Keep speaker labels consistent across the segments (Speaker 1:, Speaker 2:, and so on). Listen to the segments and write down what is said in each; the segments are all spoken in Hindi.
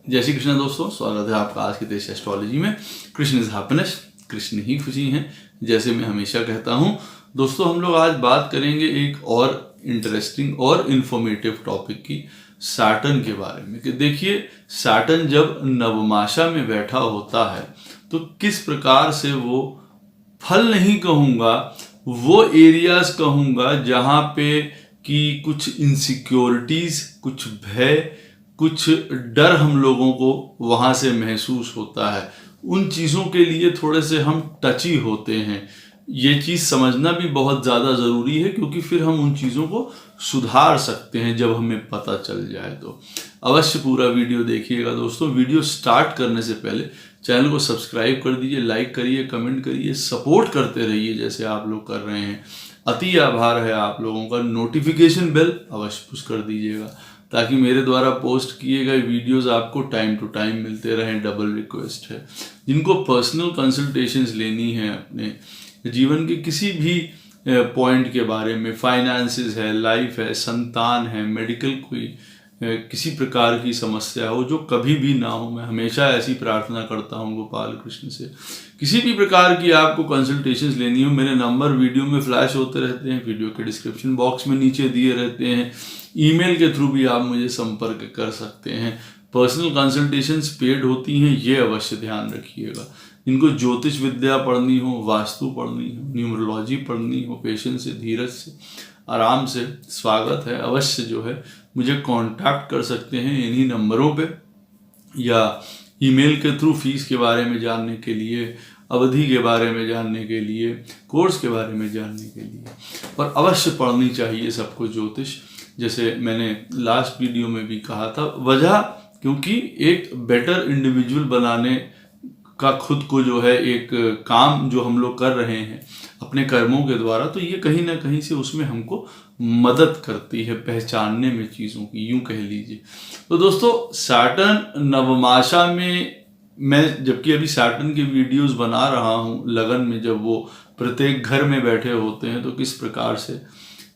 Speaker 1: जय श्री कृष्ण दोस्तों, स्वागत है आपका आज के देश एस्ट्रोलॉजी में। कृष्ण इज हैप्पीनेस, कृष्ण ही खुशी हैं, जैसे मैं हमेशा कहता हूं। दोस्तों, हम लोग आज बात करेंगे एक और इंटरेस्टिंग और इन्फॉर्मेटिव टॉपिक की, सैटर्न के बारे में। कि देखिए, सैटर्न जब नवमाशा में बैठा होता है तो किस प्रकार से वो फल नहीं कहूँगा, वो एरियाज कहूँगा जहाँ पे कि कुछ इनसिक्योरिटीज, कुछ भय, कुछ डर हम लोगों को वहाँ से महसूस होता है। उन चीज़ों के लिए थोड़े से हम टची होते हैं। ये चीज़ समझना भी बहुत ज़्यादा ज़रूरी है, क्योंकि फिर हम उन चीज़ों को सुधार सकते हैं जब हमें पता चल जाए। तो अवश्य पूरा वीडियो देखिएगा दोस्तों। वीडियो स्टार्ट करने से पहले चैनल को सब्सक्राइब कर दीजिए, लाइक करिए, कमेंट करिए, सपोर्ट करते रहिए जैसे आप लोग कर रहे हैं। अति आभार है आप लोगों का। नोटिफिकेशन बेल अवश्य पुश कर दीजिएगा ताकि मेरे द्वारा पोस्ट किए गए वीडियोस आपको टाइम टू टाइम मिलते रहें। डबल रिक्वेस्ट है, जिनको पर्सनल कंसल्टेशंस लेनी है अपने जीवन के किसी भी पॉइंट के बारे में, फाइनेंसेस है, लाइफ है, संतान है, मेडिकल कोई किसी प्रकार की समस्या हो जो कभी भी ना हो, मैं हमेशा ऐसी प्रार्थना करता हूँ गोपाल कृष्ण से। किसी भी प्रकार की आपको कंसल्टेशंस लेनी हो, मेरे नंबर वीडियो में फ्लैश होते रहते हैं, वीडियो के डिस्क्रिप्शन बॉक्स में नीचे दिए रहते हैं। ईमेल के थ्रू भी आप मुझे संपर्क कर सकते हैं। पर्सनल कंसल्टेशंस पेड होती हैं, ये अवश्य ध्यान रखिएगा। इनको ज्योतिष विद्या पढ़नी हो, वास्तु पढ़नी हो, न्यूमरोलॉजी पढ़नी हो, पेशेंस से, धीरज से, आराम से, स्वागत है। अवश्य जो है मुझे कांटेक्ट कर सकते हैं इन्हीं नंबरों पे, या ईमेल के थ्रू फीस के बारे में जानने के लिए, अवधि के बारे में जानने के लिए, कोर्स के बारे में जानने के लिए। और अवश्य पढ़नी चाहिए सबको ज्योतिष, जैसे मैंने लास्ट वीडियो में भी कहा था। वजह क्योंकि एक बेटर इंडिविजुअल बनाने का खुद को जो है एक काम जो हम लोग कर रहे हैं अपने कर्मों के द्वारा, तो ये कहीं ना कहीं से उसमें हमको मदद करती है पहचानने में चीज़ों की, यूं कह लीजिए। तो दोस्तों, सैटर्न नवमाशा में मैं जबकि अभी सैटर्न के वीडियोस बना रहा हूँ, लगन में जब वो प्रत्येक घर में बैठे होते हैं तो किस प्रकार से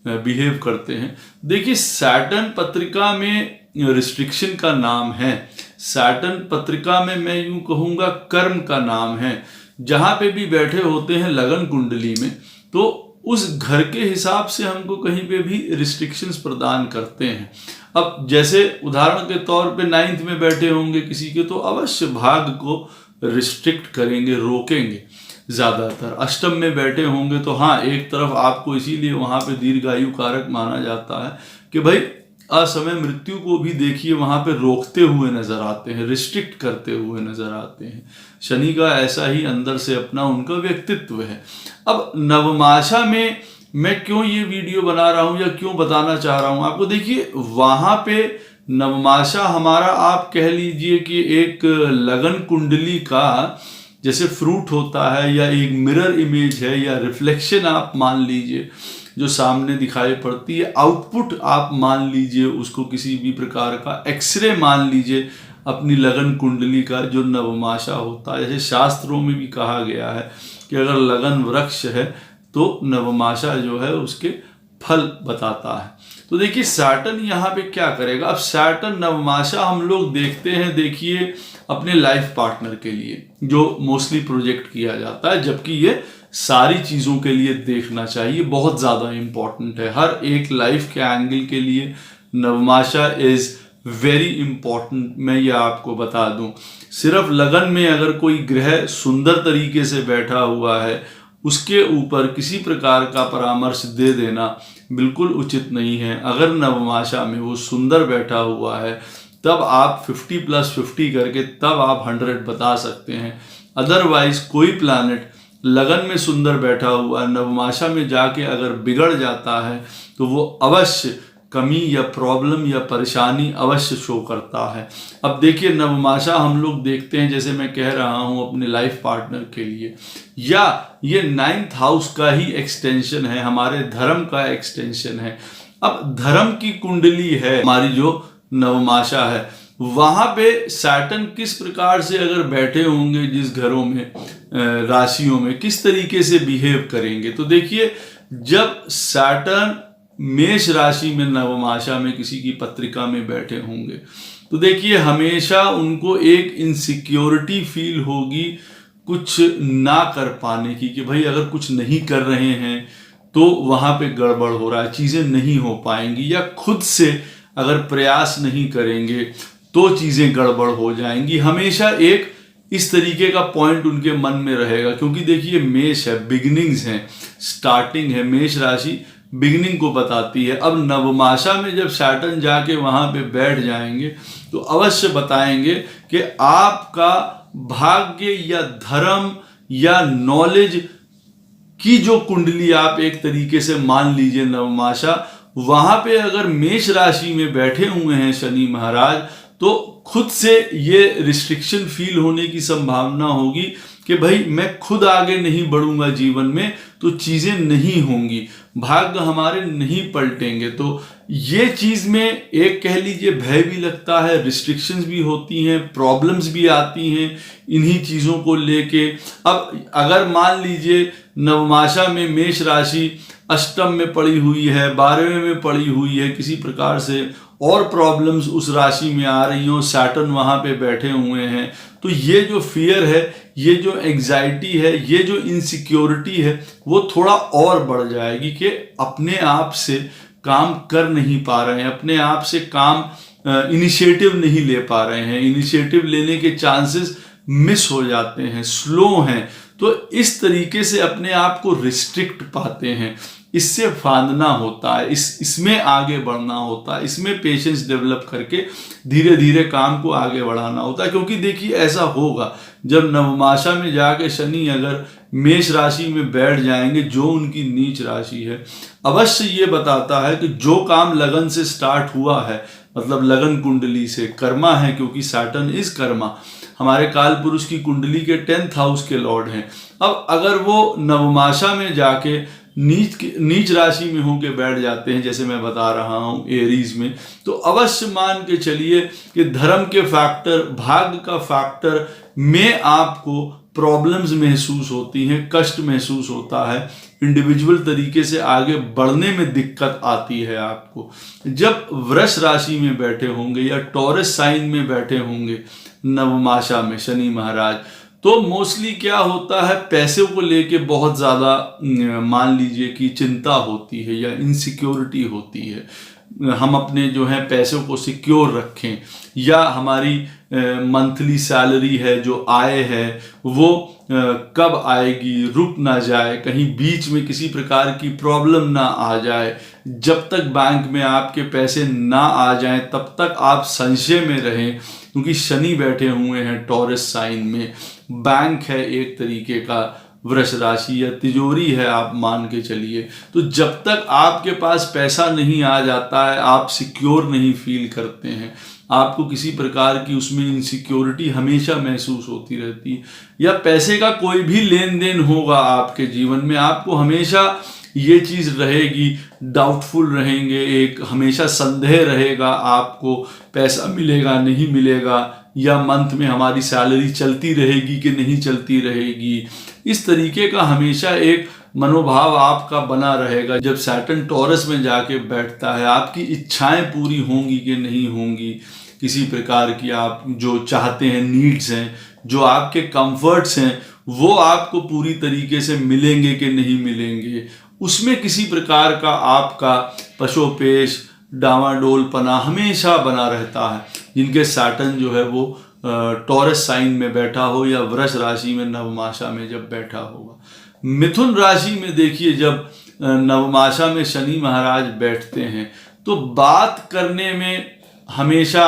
Speaker 1: बिहेव करते हैं। देखिए, सैटर्न पत्रिका में रिस्ट्रिक्शन का नाम है। सैटर्न पत्रिका में मैं यूं कहूँगा कर्म का नाम है। जहाँ पे भी बैठे होते हैं लगन कुंडली में, तो उस घर के हिसाब से हमको कहीं पे भी रिस्ट्रिक्शंस प्रदान करते हैं। अब जैसे उदाहरण के तौर पे 9th में बैठे होंगे किसी के, तो अवश्य भाग को रिस्ट्रिक्ट करेंगे, रोकेंगे ज़्यादातर। अष्टम में बैठे होंगे तो हाँ, एक तरफ आपको इसीलिए वहाँ पे दीर्घायु कारक माना जाता है कि भाई असमय मृत्यु को भी देखिए वहाँ पे रोकते हुए नजर आते हैं, रिस्ट्रिक्ट करते हुए नजर आते हैं। शनि का ऐसा ही अंदर से अपना उनका व्यक्तित्व है। अब नवमाशा में मैं क्यों ये वीडियो बना रहा हूँ या क्यों बताना चाह रहा हूँ आपको, देखिए वहाँ पे नवमाशा हमारा, आप कह लीजिए कि एक लगन कुंडली का जैसे फ्रूट होता है, या एक मिरर इमेज है, या रिफ्लेक्शन आप मान लीजिए जो सामने दिखाई पड़ती है, आउटपुट आप मान लीजिए उसको, किसी भी प्रकार का एक्सरे मान लीजिए अपनी लगन कुंडली का जो नवमाशा होता है। जैसे शास्त्रों में भी कहा गया है कि अगर लगन वृक्ष है तो नवमाशा जो है उसके फल बताता है। तो देखिए, सैटर्न यहाँ पे क्या करेगा। अब सैटर्न नवमाशा हम लोग देखते हैं, देखिए अपने लाइफ पार्टनर के लिए जो मोस्टली प्रोजेक्ट किया जाता है, जबकि ये सारी चीज़ों के लिए देखना चाहिए, बहुत ज़्यादा इम्पॉर्टेंट है। हर एक लाइफ के एंगल के लिए नवमाशा इज़ वेरी इम्पॉर्टेंट। मैं ये आपको बता दूं, सिर्फ लगन में अगर कोई ग्रह सुंदर तरीके से बैठा हुआ है, उसके ऊपर किसी प्रकार का परामर्श दे देना बिल्कुल उचित नहीं है। अगर नवमाशा में वो सुंदर बैठा हुआ है, तब आप 50+50 करके तब आप 100 बता सकते हैं। अदरवाइज कोई प्लैनेट लगन में सुंदर बैठा हुआ नवमाशा में जाके अगर बिगड़ जाता है तो वो अवश्य कमी या प्रॉब्लम या परेशानी अवश्य शो करता है। अब देखिए, नवमाशा हम लोग देखते हैं, जैसे मैं कह रहा हूँ अपने लाइफ पार्टनर के लिए, या ये 9th हाउस का ही एक्सटेंशन है, हमारे धर्म का एक्सटेंशन है। अब धर्म की कुंडली है हमारी जो नवमाशा है, वहाँ पे सैटर्न किस प्रकार से अगर बैठे होंगे जिस घरों में, राशियों में किस तरीके से बिहेव करेंगे। तो देखिए, जब सैटर्न मेष राशि में नवमाशा में किसी की पत्रिका में बैठे होंगे तो देखिए हमेशा उनको एक इनसिक्योरिटी फील होगी कुछ ना कर पाने की, कि भाई अगर कुछ नहीं कर रहे हैं तो वहां पे गड़बड़ हो रहा है, चीजें नहीं हो पाएंगी, या खुद से अगर प्रयास नहीं करेंगे तो चीजें गड़बड़ हो जाएंगी। हमेशा एक इस तरीके का पॉइंट उनके मन में रहेगा, क्योंकि देखिए मेष है, बिगिनिंग्स है, स्टार्टिंग है, मेष राशि बिगिनिंग को बताती है। अब नवमाशा में जब सैटर्न जाके वहां पे बैठ जाएंगे तो अवश्य बताएंगे कि आपका भाग्य या धर्म या नॉलेज की जो कुंडली आप एक तरीके से मान लीजिए नवमाशा, वहां पे अगर मेष राशि में बैठे हुए हैं शनि महाराज, तो खुद से ये रिस्ट्रिक्शन फील होने की संभावना होगी कि भाई मैं खुद आगे नहीं बढ़ूंगा जीवन में तो चीजें नहीं होंगी, भाग्य हमारे नहीं पलटेंगे। तो ये चीज में एक कह लीजिए भय भी लगता है, रिस्ट्रिक्शंस भी होती हैं, प्रॉब्लम्स भी आती हैं इन्हीं चीजों को लेके। अब अगर मान लीजिए नवमाशा में मेष राशि अष्टम में पड़ी हुई है, 12वें में पड़ी हुई है, किसी प्रकार से और प्रॉब्लम्स उस राशि में आ रही हो, सैटर्न वहां पे बैठे हुए हैं, तो ये जो फियर है, ये जो एंग्जाइटी है, ये जो इनसिक्योरिटी है, वो थोड़ा और बढ़ जाएगी कि अपने आप से काम कर नहीं पा रहे हैं, अपने आप से काम इनिशिएटिव नहीं ले पा रहे हैं, इनिशिएटिव लेने के चांसेस मिस हो जाते हैं, स्लो हैं। तो इस तरीके से अपने आप को रिस्ट्रिक्ट पाते हैं, इससे फांदना होता है, इसमें आगे बढ़ना होता है, इसमें पेशेंस डेवलप करके धीरे धीरे काम को आगे बढ़ाना होता है। क्योंकि देखिए ऐसा होगा जब नवमाशा में जाके शनि अगर मेष राशि में बैठ जाएंगे, जो उनकी नीच राशि है, अवश्य ये बताता है कि जो काम लगन से स्टार्ट हुआ है, मतलब लगन कुंडली से, कर्मा है, क्योंकि सैटर्न इज कर्मा, हमारे काल पुरुष की कुंडली के 10th हाउस के लॉर्ड हैं। अब अगर वो नवमाशा में जाके नीच राशि में होके बैठ जाते हैं, जैसे मैं बता रहा हूं एरीज में, तो अवश्य मान के चलिए कि धर्म के फैक्टर, भाग्य का फैक्टर में आपको प्रॉब्लम्स महसूस होती हैं, कष्ट महसूस होता है, इंडिविजुअल तरीके से आगे बढ़ने में दिक्कत आती है आपको। जब वृष राशि में बैठे होंगे या टॉरस साइन में बैठे होंगे नवमाशा में शनि महाराज, तो मोस्टली क्या होता है, पैसे को लेके बहुत ज़्यादा मान लीजिए कि चिंता होती है या इनसिक्योरिटी होती है। हम अपने जो है पैसों को सिक्योर रखें, या हमारी मंथली सैलरी है, जो आय है, वो कब आएगी, रुक ना जाए, कहीं बीच में किसी प्रकार की प्रॉब्लम ना आ जाए। जब तक बैंक में आपके पैसे ना आ जाएं तब तक आप संशय में रहें, क्योंकि शनि बैठे हुए हैं टॉरस साइन में, बैंक है एक तरीके का वृष राशि, या तिजोरी है आप मान के चलिए। तो जब तक आपके पास पैसा नहीं आ जाता है, आप सिक्योर नहीं फील करते हैं, आपको किसी प्रकार की उसमें इनसिक्योरिटी हमेशा महसूस होती रहती है, या पैसे का कोई भी लेन देन होगा आपके जीवन में, आपको हमेशा ये चीज़ रहेगी, डाउटफुल रहेंगे, एक हमेशा संदेह रहेगा, आपको पैसा मिलेगा नहीं मिलेगा, या मंथ में हमारी सैलरी चलती रहेगी कि नहीं चलती रहेगी। इस तरीके का हमेशा एक मनोभाव आपका बना रहेगा। जब सैटर्न टॉरस में जाके बैठता है, आपकी इच्छाएं पूरी होंगी कि नहीं होंगी, किसी प्रकार की आप जो चाहते हैं, नीड्स हैं, जो आपके कंफर्ट्स हैं, वो आपको पूरी तरीके से मिलेंगे कि नहीं मिलेंगे, उसमें किसी प्रकार का आपका पशोपेश, डावाडोलपना हमेशा बना रहता है। जिनके सैटर्न जो है वो टॉरस साइन में बैठा हो या वृष राशि में नवमाशा में जब बैठा होगा। मिथुन राशि में देखिए जब नवमाशा में शनि महाराज बैठते हैं तो बात करने में हमेशा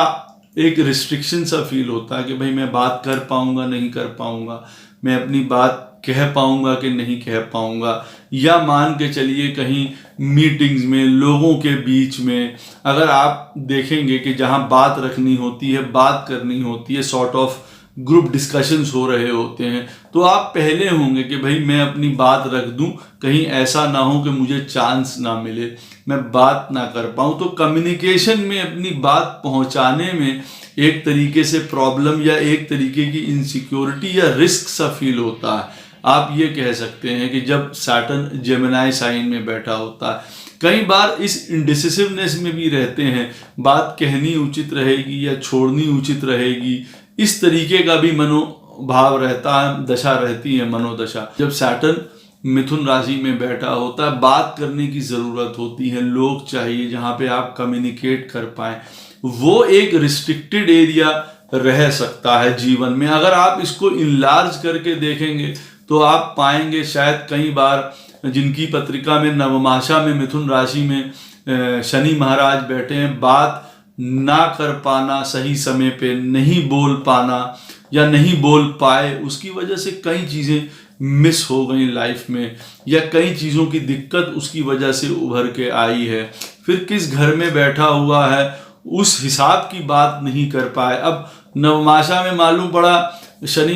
Speaker 1: एक रिस्ट्रिक्शन सा फील होता है कि भाई मैं बात कर पाऊंगा नहीं कर पाऊंगा, मैं अपनी बात कह पाऊंगा कि नहीं कह पाऊंगा, या मान के चलिए कहीं मीटिंग्स में, लोगों के बीच में अगर आप देखेंगे कि जहां बात रखनी होती है, बात करनी होती है, सॉर्ट ऑफ ग्रुप डिस्कशंस हो रहे होते हैं, तो आप पहले होंगे कि भाई मैं अपनी बात रख दूं, कहीं ऐसा ना हो कि मुझे चांस ना मिले, मैं बात ना कर पाऊं। तो कम्युनिकेशन में अपनी बात पहुंचाने में एक तरीके से प्रॉब्लम या एक तरीके की इनसिक्योरिटी या रिस्क सा फील होता है। आप ये कह सकते हैं कि जब सैटर्न जेमिनी साइन में बैठा होता है, कई बार इस इंडिसिसिवनेस में भी रहते हैं, बात कहनी उचित रहेगी या छोड़नी उचित रहेगी, इस तरीके का भी मनोभाव रहता है, दशा रहती है, मनोदशा। जब सैटर्न मिथुन राशि में बैठा होता है, बात करने की ज़रूरत होती है, लोग चाहिए जहाँ पे आप कम्युनिकेट कर पाएँ, वो एक रिस्ट्रिक्टेड एरिया रह सकता है जीवन में। अगर आप इसको इनलार्ज करके देखेंगे तो आप पाएंगे शायद कई बार जिनकी पत्रिका में नवमाशा में मिथुन राशि में शनि महाराज बैठे हैं, बात ना कर पाना, सही समय पे नहीं बोल पाना या नहीं बोल पाए, उसकी वजह से कई चीज़ें मिस हो गई लाइफ में, या कई चीज़ों की दिक्कत उसकी वजह से उभर के आई है। फिर किस घर में बैठा हुआ है उस हिसाब की बात नहीं कर पाए। अब नवमाशा में मालूम पड़ा शनि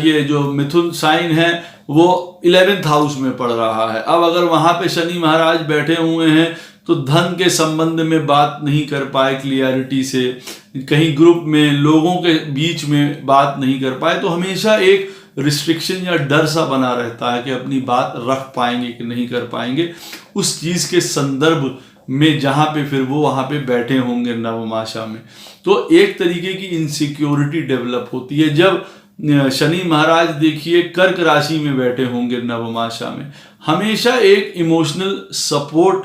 Speaker 1: ये जो मिथुन साइन है वो 11th हाउस में पड़ रहा है। अब अगर वहां पे शनि महाराज बैठे हुए हैं तो धन के संबंध में बात नहीं कर पाए क्लियरिटी से, कहीं ग्रुप में लोगों के बीच में बात नहीं कर पाए, तो हमेशा एक रिस्ट्रिक्शन या डर सा बना रहता है कि अपनी बात रख पाएंगे कि नहीं कर पाएंगे, उस चीज़ के संदर्भ में जहाँ पे फिर वो वहाँ पे बैठे होंगे नवमाशा में। तो एक तरीके की इनसिक्योरिटी डेवलप होती है। जब शनि महाराज देखिए कर्क राशि में बैठे होंगे नवमाशा में, हमेशा एक इमोशनल सपोर्ट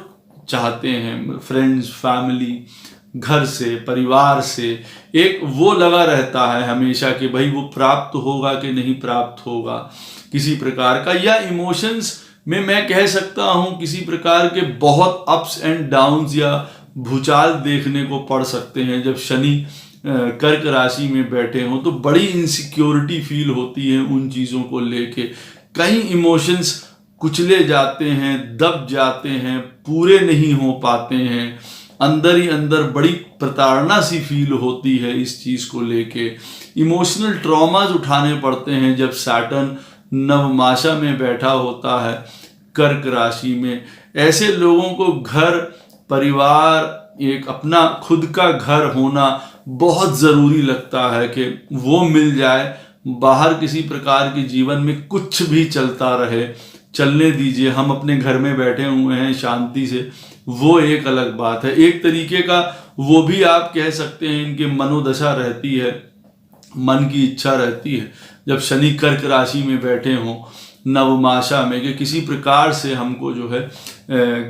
Speaker 1: चाहते हैं, फ्रेंड्स, फैमिली, घर से, परिवार से, एक वो लगा रहता है हमेशा कि भाई वो प्राप्त होगा कि नहीं प्राप्त होगा किसी प्रकार का, या इमोशंस में मैं कह सकता हूँ किसी प्रकार के बहुत अप्स एंड डाउन्स या भूचाल देखने को पड़ सकते हैं। जब शनि कर्क राशि में बैठे हों तो बड़ी इनसिक्योरिटी फील होती है उन चीज़ों को लेके, कई इमोशंस कुचले जाते हैं, दब जाते हैं, पूरे नहीं हो पाते हैं, अंदर ही अंदर बड़ी प्रताड़ना सी फील होती है इस चीज़ को लेके, इमोशनल ट्रॉमाज उठाने पड़ते हैं जब सैटर्न नवमाशा में बैठा होता है कर्क राशि में। ऐसे लोगों को घर परिवार, एक अपना खुद का घर होना बहुत ज़रूरी लगता है कि वो मिल जाए। बाहर किसी प्रकार के जीवन में कुछ भी चलता रहे, चलने दीजिए, हम अपने घर में बैठे हुए हैं शांति से, वो एक अलग बात है। एक तरीके का वो भी आप कह सकते हैं इनके मनोदशा रहती है, मन की इच्छा रहती है जब शनि कर्क राशि में बैठे हों नवमाशा में, कि किसी प्रकार से हमको जो है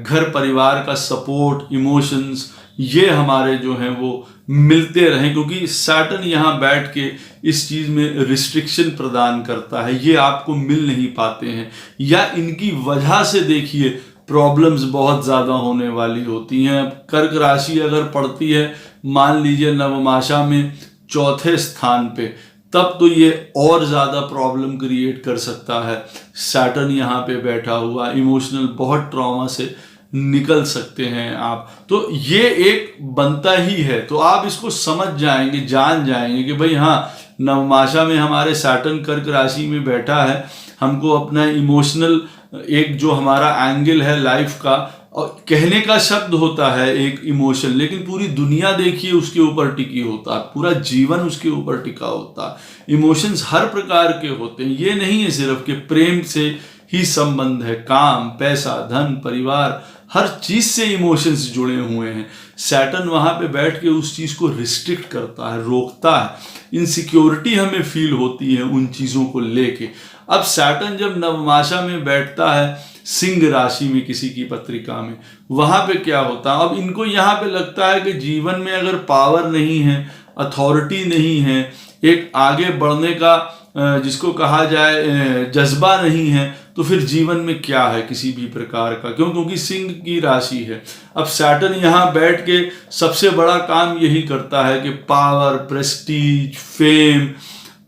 Speaker 1: घर परिवार का सपोर्ट, इमोशंस, ये हमारे जो हैं वो मिलते रहें, क्योंकि सैटर्न यहाँ बैठ के इस चीज़ में रिस्ट्रिक्शन प्रदान करता है, ये आपको मिल नहीं पाते हैं, या इनकी वजह से देखिए प्रॉब्लम्स बहुत ज़्यादा होने वाली होती हैं। कर्क राशि अगर पड़ती है मान लीजिए नवमाशा में चौथे स्थान पे, तब तो ये और ज़्यादा प्रॉब्लम क्रिएट कर सकता है। सैटर्न यहाँ पे बैठा हुआ, इमोशनल बहुत ट्रॉमा से निकल सकते हैं आप, तो ये एक बनता ही है। तो आप इसको समझ जाएंगे, जान जाएंगे कि भाई हाँ, नवमाशा में हमारे सैटर्न कर्क राशि में बैठा है, हमको अपना इमोशनल एक जो हमारा एंगल है लाइफ का, और कहने का शब्द होता है एक इमोशन, लेकिन पूरी दुनिया देखिए उसके ऊपर टिकी होता है, पूरा जीवन उसके ऊपर टिका होता है। इमोशंस हर प्रकार के होते हैं, ये नहीं है सिर्फ कि प्रेम से ही संबंध है, काम, पैसा, धन, परिवार, हर चीज से इमोशंस जुड़े हुए हैं। सैटर्न वहां पे बैठ के उस चीज को रिस्ट्रिक्ट करता है, रोकता है, इनसिक्योरिटी हमें फील होती है उन चीजों को लेके। अब सैटर्न जब नवमाशा में बैठता है सिंह राशि में किसी की पत्रिका में, वहां पे क्या होता है, अब इनको यहाँ पे लगता है कि जीवन में अगर पावर नहीं है, अथॉरिटी नहीं है, एक आगे बढ़ने का जिसको कहा जाए जज्बा नहीं है, तो फिर जीवन में क्या है किसी भी प्रकार का, क्योंकि सिंह की राशि है। अब सैटर्न यहाँ बैठ के सबसे बड़ा काम यही करता है कि पावर, प्रेस्टीज, फेम,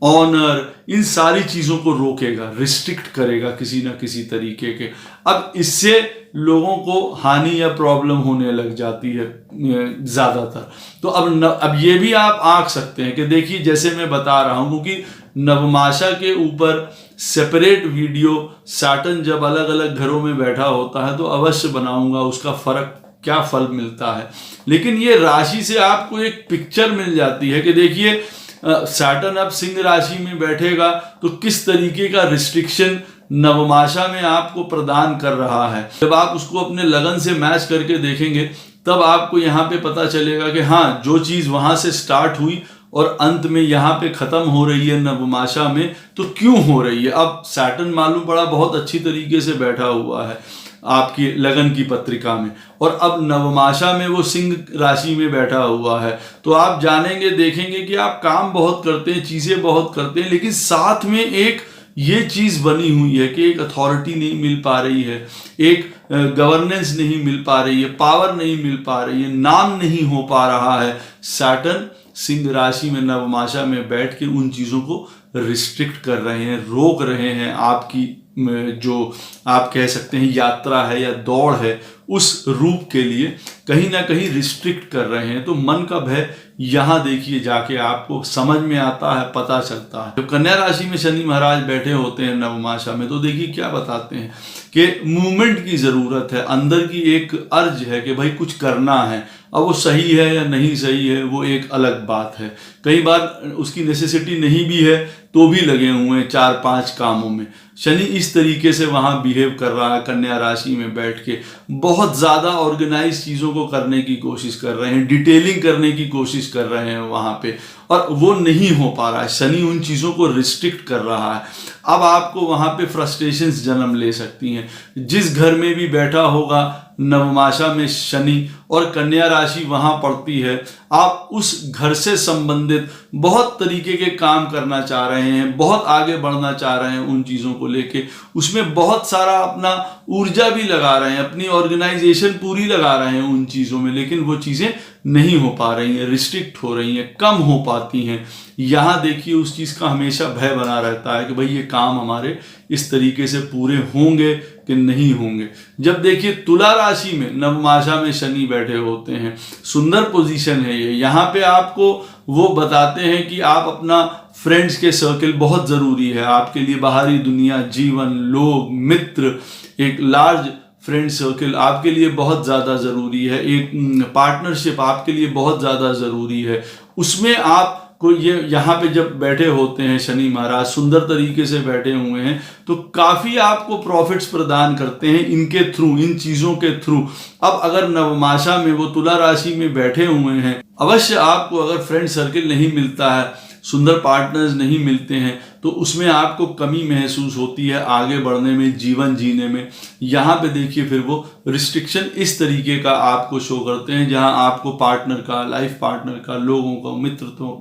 Speaker 1: ऑनर, इन सारी चीज़ों को रोकेगा, रिस्ट्रिक्ट करेगा किसी ना किसी तरीके के। अब इससे लोगों को हानि या प्रॉब्लम होने लग जाती है ज़्यादातर। तो अब ये भी आप आंक सकते हैं कि देखिए जैसे मैं बता रहा हूँ, क्योंकि नवमाशा के ऊपर सेपरेट वीडियो सैटर्न जब अलग अलग घरों में बैठा होता है तो अवश्य बनाऊंगा, उसका फर्क क्या फल मिलता है। लेकिन ये राशि से आपको एक पिक्चर मिल जाती है कि देखिए सैटर्न अब सिंह राशि में बैठेगा तो किस तरीके का रिस्ट्रिक्शन नवमाशा में आपको प्रदान कर रहा है। जब आप उसको अपने लगन से मैच करके देखेंगे तब आपको यहाँ पे पता चलेगा कि हाँ, जो चीज़ वहाँ से स्टार्ट हुई और अंत में यहाँ पे ख़त्म हो रही है नवमाशा में, तो क्यों हो रही है। अब सैटर्न मालूम पड़ा बहुत अच्छी तरीके से बैठा हुआ है आपकी लगन की पत्रिका में, और अब नवमाशा में वो सिंह राशि में बैठा हुआ है। तो आप जानेंगे, देखेंगे कि आप काम बहुत करते हैं, चीज़ें बहुत करते हैं, लेकिन साथ में एक ये चीज़ बनी हुई है कि एक अथॉरिटी नहीं मिल पा रही है, एक गवर्नेंस नहीं मिल पा रही है, पावर नहीं मिल पा रही है, नाम नहीं हो पा रहा है। सैटर्न सिंह राशि में नवमाशा में बैठ के उन चीज़ों को रिस्ट्रिक्ट कर रहे हैं, रोक रहे हैं। आपकी जो आप कह सकते हैं यात्रा है या दौड़ है, उस रूप के लिए कहीं ना कहीं रिस्ट्रिक्ट कर रहे हैं। तो मन का भय यहाँ देखिए जाके आपको समझ में आता है, पता चलता है। जब कन्या राशि में शनि महाराज बैठे होते हैं नवमाशा में, तो देखिए क्या बताते हैं कि मूवमेंट की ज़रूरत है, अंदर की एक अर्ज है कि भाई कुछ करना है। अब वो सही है या नहीं सही है वो एक अलग बात है, कई बार उसकी नेसेसिटी नहीं भी है तो भी लगे हुए हैं 4-5 कामों में। शनि इस तरीके से वहाँ बिहेव कर रहा है कन्या राशि में बैठ के, बहुत ज़्यादा ऑर्गेनाइज चीज़ों को करने की कोशिश कर रहे हैं, डिटेलिंग करने की कोशिश कर रहे हैं वहाँ पे, और वो नहीं हो पा रहा है। शनि उन चीज़ों को रिस्ट्रिक्ट कर रहा है। अब आपको वहाँ पे फ्रस्ट्रेशंस जन्म ले सकती हैं। जिस घर में भी बैठा होगा नवमाशा में शनि और कन्या राशि वहाँ पड़ती है, आप उस घर से संबंधित बहुत तरीके के काम करना चाह रहे हैं, बहुत आगे बढ़ना चाह रहे हैं उन चीज़ों को लेके, उसमें बहुत सारा अपना ऊर्जा भी लगा रहे हैं, अपनी ऑर्गेनाइजेशन पूरी लगा रहे हैं उन चीज़ों में, लेकिन वो चीज़ें नहीं हो पा रही हैं, रिस्ट्रिक्ट हो रही हैं, कम हो पाती हैं। यहाँ देखिए उस चीज़ का हमेशा भय बना रहता है कि भाई ये काम हमारे इस तरीके से पूरे होंगे कि नहीं होंगे। जब देखिए तुला राशि में नवमाशा में शनि बैठे होते हैं, सुंदर पोजीशन है ये। यहाँ पे आपको वो बताते हैं कि आप अपना फ्रेंड्स के सर्कल बहुत ज़रूरी है आपके लिए, बाहरी दुनिया, जीवन, लोग, मित्र, एक लार्ज फ्रेंड सर्कल आपके लिए बहुत ज़्यादा ज़रूरी है, एक पार्टनरशिप आपके लिए बहुत ज़्यादा ज़रूरी है। उसमें आप को ये यहाँ पे जब बैठे होते हैं शनि महाराज सुंदर तरीके से बैठे हुए हैं, तो काफ़ी आपको प्रॉफिट्स प्रदान करते हैं इनके थ्रू, इन चीज़ों के थ्रू। अब अगर नवमाशा में वो तुला राशि में बैठे हुए हैं, अवश्य आपको अगर फ्रेंड सर्कल नहीं मिलता है, सुंदर पार्टनर्स नहीं मिलते हैं, तो उसमें आपको कमी महसूस होती है आगे बढ़ने में, जीवन जीने में। यहाँ पे देखिए फिर वो रिस्ट्रिक्शन इस तरीके का आपको शो करते हैं, जहाँ आपको पार्टनर का, लाइफ पार्टनर का, लोगों का,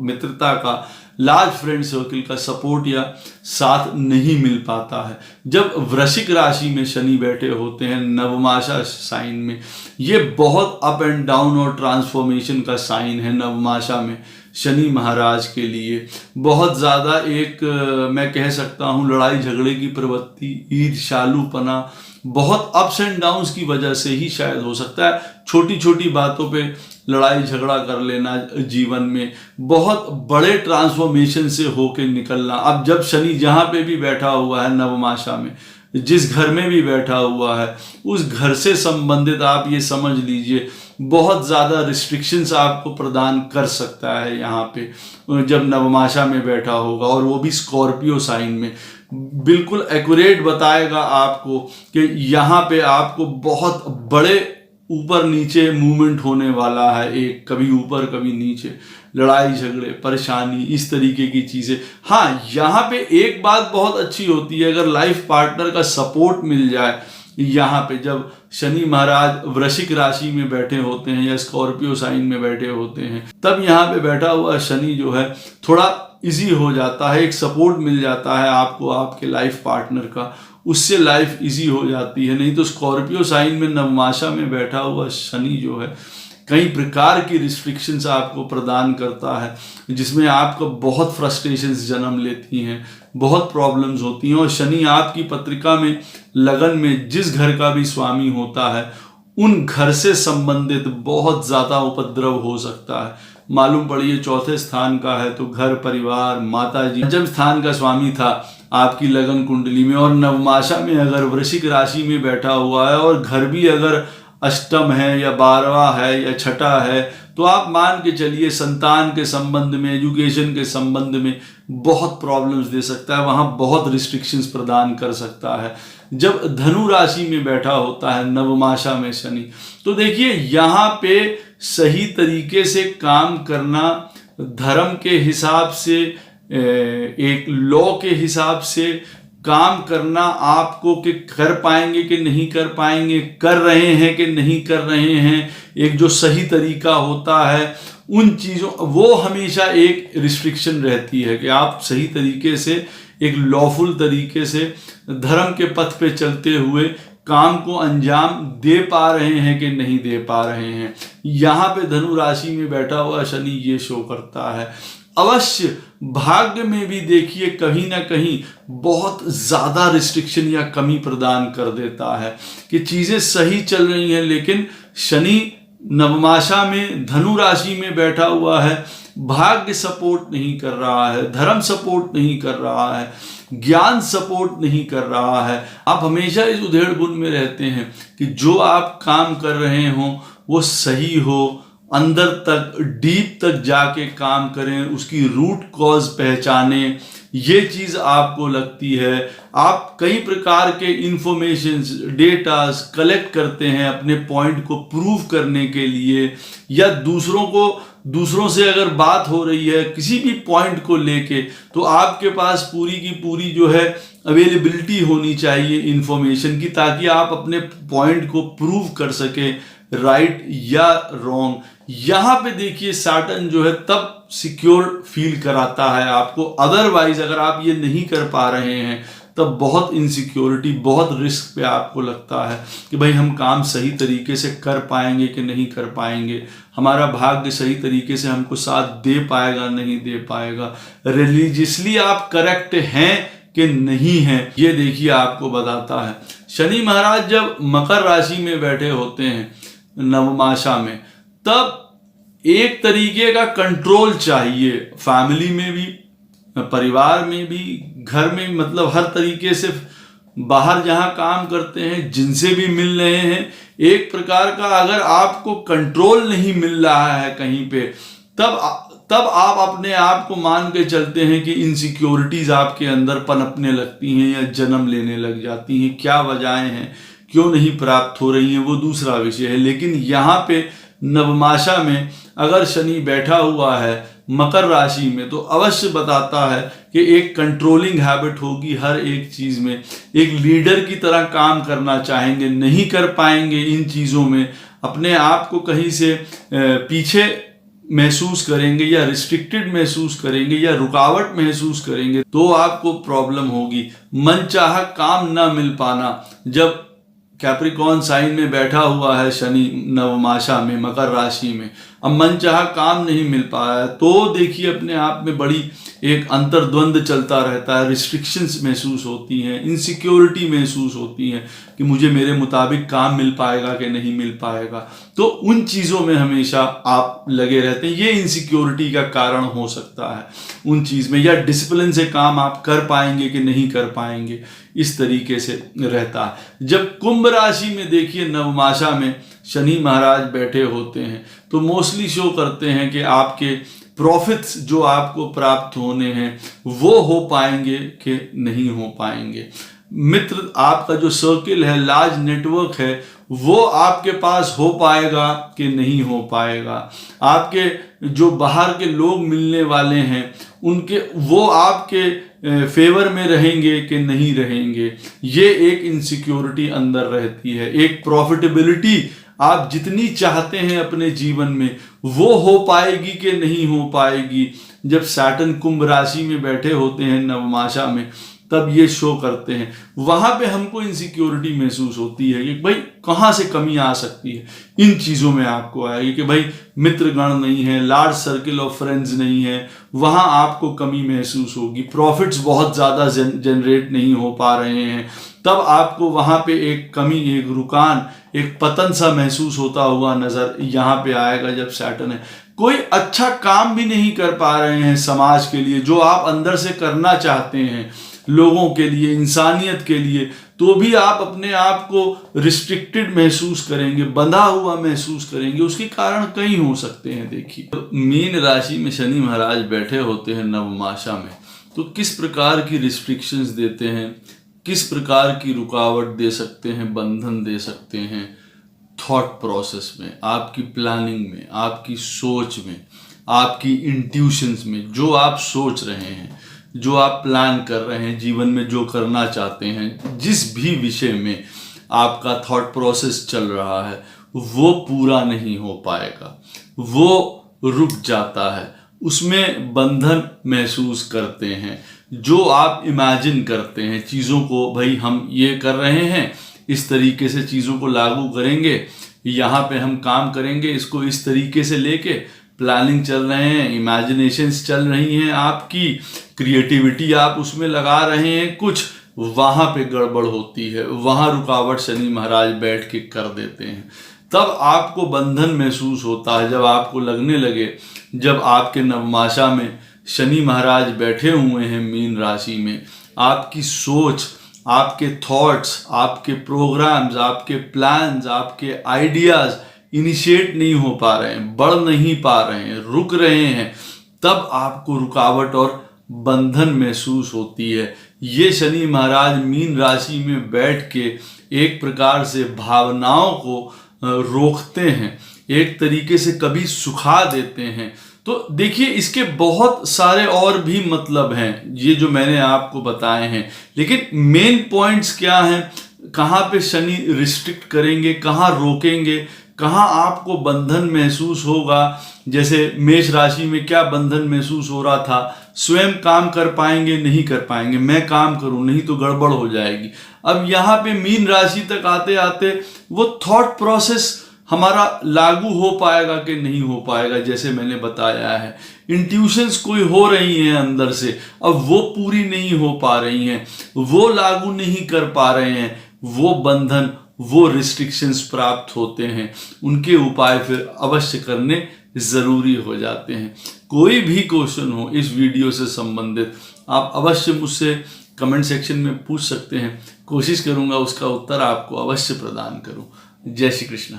Speaker 1: मित्रता का, लार्ज फ्रेंड सर्कल का सपोर्ट या साथ नहीं मिल पाता है। जब वृश्चिक राशि में शनि बैठे होते हैं नवमाशा साइन में, ये बहुत अप एंड डाउन और ट्रांसफॉर्मेशन का साइन है। नवमाशा में शनि महाराज के लिए बहुत ज़्यादा एक मैं कह सकता हूँ लड़ाई झगड़े की प्रवृत्ति, ईर्ष्यालुपना, बहुत अप्स एंड डाउन्स की वजह से ही शायद हो सकता है। छोटी छोटी बातों पे लड़ाई झगड़ा कर लेना, जीवन में बहुत बड़े ट्रांसफॉर्मेशन से होके निकलना। अब जब शनि जहाँ पे भी बैठा हुआ है नवमाशा में, जिस घर में भी बैठा हुआ है, उस घर से संबंधित आप ये समझ लीजिए बहुत ज़्यादा रिस्ट्रिक्शंस आपको प्रदान कर सकता है यहाँ पे जब नवमाशा में बैठा होगा, और वो भी स्कॉर्पियो साइन में। बिल्कुल एक्यूरेट बताएगा आपको कि यहाँ पे आपको बहुत बड़े ऊपर नीचे मूवमेंट होने वाला है, एक कभी ऊपर कभी नीचे, लड़ाई झगड़े, परेशानी, इस तरीके की चीज़ें। हाँ, यहाँ पे एक बात बहुत अच्छी होती है, अगर लाइफ पार्टनर का सपोर्ट मिल जाए। यहाँ पे जब शनि महाराज वृश्चिक राशि में बैठे होते हैं या स्कॉर्पियो साइन में बैठे होते हैं, तब यहाँ पे बैठा हुआ शनि जो है थोड़ा इजी हो जाता है, एक सपोर्ट मिल जाता है आपको आपके लाइफ पार्टनर का, उससे लाइफ इजी हो जाती है। नहीं तो स्कॉर्पियो साइन में नवमाशा में बैठा हुआ शनि जो है कई प्रकार की रिस्ट्रिक्शंस आपको प्रदान करता है, जिसमें आपको बहुत फ्रस्ट्रेशंस जन्म लेती हैं, बहुत प्रॉब्लम्स होती हैं। और शनि आपकी पत्रिका में लगन में जिस घर का भी स्वामी होता है, उन घर से संबंधित बहुत ज़्यादा उपद्रव हो सकता है। मालूम पड़िए चौथे स्थान का है तो घर, परिवार, माता जी। पंचम स्थान का स्वामी था आपकी लगन कुंडली में, और नवमाशा में अगर वृश्चिक राशि में बैठा हुआ है और घर भी अगर अष्टम है या 12वां है या छठा है, तो आप मान के चलिए संतान के संबंध में, एजुकेशन के संबंध में बहुत प्रॉब्लम्स दे सकता है, वहां बहुत रिस्ट्रिक्शंस प्रदान कर सकता है। जब धनु राशि में बैठा होता है नवमाशा में शनि, तो देखिए यहाँ पे सही तरीके से काम करना, धर्म के हिसाब से, एक लॉ के हिसाब से काम करना आपको, कि कर पाएंगे कि नहीं कर पाएंगे, कर रहे हैं कि नहीं कर रहे हैं, एक जो सही तरीका होता है उन चीज़ों, वो हमेशा एक रिस्ट्रिक्शन रहती है कि आप सही तरीके से, एक लॉफुल तरीके से धर्म के पथ पे चलते हुए काम को अंजाम दे पा रहे हैं कि नहीं दे पा रहे हैं। यहाँ पे धनु राशि में बैठा हुआ शनि ये शो करता है। अवश्य भाग्य में भी देखिए कहीं ना कहीं बहुत ज्यादा रिस्ट्रिक्शन या कमी प्रदान कर देता है कि चीजें सही चल रही हैं, लेकिन शनि नवमाशा में धनु राशि में बैठा हुआ है, भाग्य सपोर्ट नहीं कर रहा है, धर्म सपोर्ट नहीं कर रहा है, ज्ञान सपोर्ट नहीं कर रहा है। आप हमेशा इस उधेड़ बुन में रहते हैं कि जो आप काम कर रहे हो वो सही हो, अंदर तक, डीप तक जाके काम करें, उसकी रूट कॉज पहचाने, ये चीज़ आपको लगती है। आप कई प्रकार के इंफॉर्मेशंस, डेटास कलेक्ट करते हैं अपने पॉइंट को प्रूव करने के लिए, या दूसरों से अगर बात हो रही है किसी भी पॉइंट को लेके, तो आपके पास पूरी की पूरी जो है अवेलेबिलिटी होनी चाहिए इंफॉर्मेशन की, ताकि आप अपने पॉइंट को प्रूव कर सके, राइट या रॉन्ग। यहाँ पे देखिए सैटर्न जो है तब सिक्योर फील कराता है आपको। अदरवाइज अगर आप ये नहीं कर पा रहे हैं तब बहुत इनसिक्योरिटी, बहुत रिस्क पे आपको लगता है कि भाई हम काम सही तरीके से कर पाएंगे कि नहीं कर पाएंगे, हमारा भाग्य सही तरीके से हमको साथ दे पाएगा नहीं दे पाएगा, रिलीजियसली आप करेक्ट हैं कि नहीं है, ये देखिए आपको बताता है। शनि महाराज जब मकर राशि में बैठे होते हैं नवमाशा में, तब एक तरीके का कंट्रोल चाहिए, फैमिली में भी, परिवार में भी, घर में, मतलब हर तरीके से। बाहर जहां काम करते हैं, जिनसे भी मिल रहे हैं, एक प्रकार का अगर आपको कंट्रोल नहीं मिल रहा है कहीं पे, तब आप अपने आप को मान के चलते हैं कि इनसिक्योरिटीज आपके अंदर पनपने लगती हैं या जन्म लेने लग जाती हैं। क्या वजहें हैं, क्यों नहीं प्राप्त हो रही हैं, वो दूसरा विषय है। लेकिन यहाँ पे नवमाशा में अगर शनि बैठा हुआ है मकर राशि में, तो अवश्य बताता है कि एक कंट्रोलिंग हैबिट होगी हर एक चीज में, एक लीडर की तरह काम करना चाहेंगे, नहीं कर पाएंगे इन चीजों में, अपने आप को कहीं से पीछे महसूस करेंगे या रिस्ट्रिक्टेड महसूस करेंगे या रुकावट महसूस करेंगे, तो आपको प्रॉब्लम होगी। मनचाहा काम ना मिल पाना, जब कैप्रिकॉर्न साइन में बैठा हुआ है शनि नवमाशा में मकर राशि में, अब मनचाहा काम नहीं मिल पा रहा है, तो देखिए अपने आप में बड़ी एक अंतर्द्वंद चलता रहता है, रिस्ट्रिक्शंस महसूस होती हैं, इनसिक्योरिटी महसूस होती हैं कि मुझे मेरे मुताबिक काम मिल पाएगा कि नहीं मिल पाएगा। तो उन चीज़ों में हमेशा आप लगे रहते हैं, ये इनसिक्योरिटी का कारण हो सकता है उन चीज़ में, या डिसिप्लिन से काम आप कर पाएंगे कि नहीं कर पाएंगे, इस तरीके से रहता है। जब कुंभ राशि में देखिए नवमाशा में शनि महाराज बैठे होते हैं, तो मोस्टली शो करते हैं कि आपके प्रॉफिट्स जो आपको प्राप्त होने हैं वो हो पाएंगे कि नहीं हो पाएंगे। मित्र, आपका जो सर्किल है, लार्ज नेटवर्क है, वो आपके पास हो पाएगा कि नहीं हो पाएगा। आपके जो बाहर के लोग मिलने वाले हैं उनके, वो आपके फेवर में रहेंगे कि नहीं रहेंगे, ये एक इनसिक्योरिटी अंदर रहती है। एक प्रॉफिटेबिलिटी आप जितनी चाहते हैं अपने जीवन में, वो हो पाएगी कि नहीं हो पाएगी। जब सैटर्न कुंभ राशि में बैठे होते हैं नवमाशा में, तब ये शो करते हैं। वहां पे हमको इनसिक्योरिटी महसूस होती है कि भाई कहाँ से कमी आ सकती है, इन चीज़ों में आपको आएगी कि भाई मित्रगण नहीं है, लार्ज सर्किल ऑफ फ्रेंड्स नहीं है, वहां आपको कमी महसूस होगी। प्रॉफिट्स बहुत ज़्यादा जनरेट नहीं हो पा रहे हैं, तब आपको वहां पे एक कमी, एक रुकान, एक पतन सा महसूस होता हुआ नजर यहाँ पे आएगा जब सैटर्न है। कोई अच्छा काम भी नहीं कर पा रहे हैं समाज के लिए, जो आप अंदर से करना चाहते हैं, लोगों के लिए, इंसानियत के लिए, तो भी आप अपने आप को रिस्ट्रिक्टेड महसूस करेंगे, बंधा हुआ महसूस करेंगे। उसके कारण कई हो सकते हैं। देखिए, मीन राशि में शनि महाराज बैठे होते हैं नवमाशा में, तो किस प्रकार की रिस्ट्रिक्शंस देते हैं, किस प्रकार की रुकावट दे सकते हैं, बंधन दे सकते हैं थॉट प्रोसेस में, आपकी प्लानिंग में, आपकी सोच में, आपकी इंट्यूशंस में। जो आप सोच रहे हैं, जो आप प्लान कर रहे हैं, जीवन में जो करना चाहते हैं, जिस भी विषय में आपका थॉट प्रोसेस चल रहा है, वो पूरा नहीं हो पाएगा, वो रुक जाता है, उसमें बंधन महसूस करते हैं। जो आप इमेजिन करते हैं चीज़ों को, भाई हम ये कर रहे हैं, इस तरीके से चीज़ों को लागू करेंगे, यहाँ पे हम काम करेंगे, इसको इस तरीके से लेके प्लानिंग चल रहे हैं, इमेजिनेशंस चल रही हैं, आपकी क्रिएटिविटी आप उसमें लगा रहे हैं, कुछ वहाँ पे गड़बड़ होती है, वहाँ रुकावट शनि महाराज बैठ के कर देते हैं। तब आपको बंधन महसूस होता है, जब आपको लगने लगे, जब आपके नवमाशा में शनि महाराज बैठे हुए हैं मीन राशि में, आपकी सोच, आपके थॉट्स, आपके प्रोग्राम्स, आपके प्लान्स, आपके आइडियाज इनिशिएट नहीं हो पा रहे हैं, बढ़ नहीं पा रहे हैं, रुक रहे हैं, तब आपको रुकावट और बंधन महसूस होती है। ये शनि महाराज मीन राशि में बैठ के एक प्रकार से भावनाओं को रोकते हैं, एक तरीके से कभी सुखा देते हैं। तो देखिए, इसके बहुत सारे और भी मतलब हैं, ये जो मैंने आपको बताए हैं, लेकिन मेन पॉइंट्स क्या हैं, कहाँ पे शनि रिस्ट्रिक्ट करेंगे, कहाँ रोकेंगे, कहाँ आपको बंधन महसूस होगा। जैसे मेष राशि में क्या बंधन महसूस हो रहा था, स्वयं काम कर पाएंगे, नहीं कर पाएंगे, मैं काम करूं नहीं तो गड़बड़ हो जाएगी। अब यहाँ पे मीन राशि तक आते आते वो थॉट प्रोसेस हमारा लागू हो पाएगा कि नहीं हो पाएगा, जैसे मैंने बताया है। इंट्यूशंस कोई हो रही हैं अंदर से, अब वो पूरी नहीं हो पा रही हैं, वो लागू नहीं कर पा रहे हैं, वो बंधन, वो रिस्ट्रिक्शंस प्राप्त होते हैं, उनके उपाय फिर अवश्य करने ज़रूरी हो जाते हैं। कोई भी क्वेश्चन हो इस वीडियो से संबंधित, आप अवश्य मुझसे कमेंट सेक्शन में पूछ सकते हैं, कोशिश करूंगा उसका उत्तर आपको अवश्य प्रदान करूं। जय श्री कृष्ण।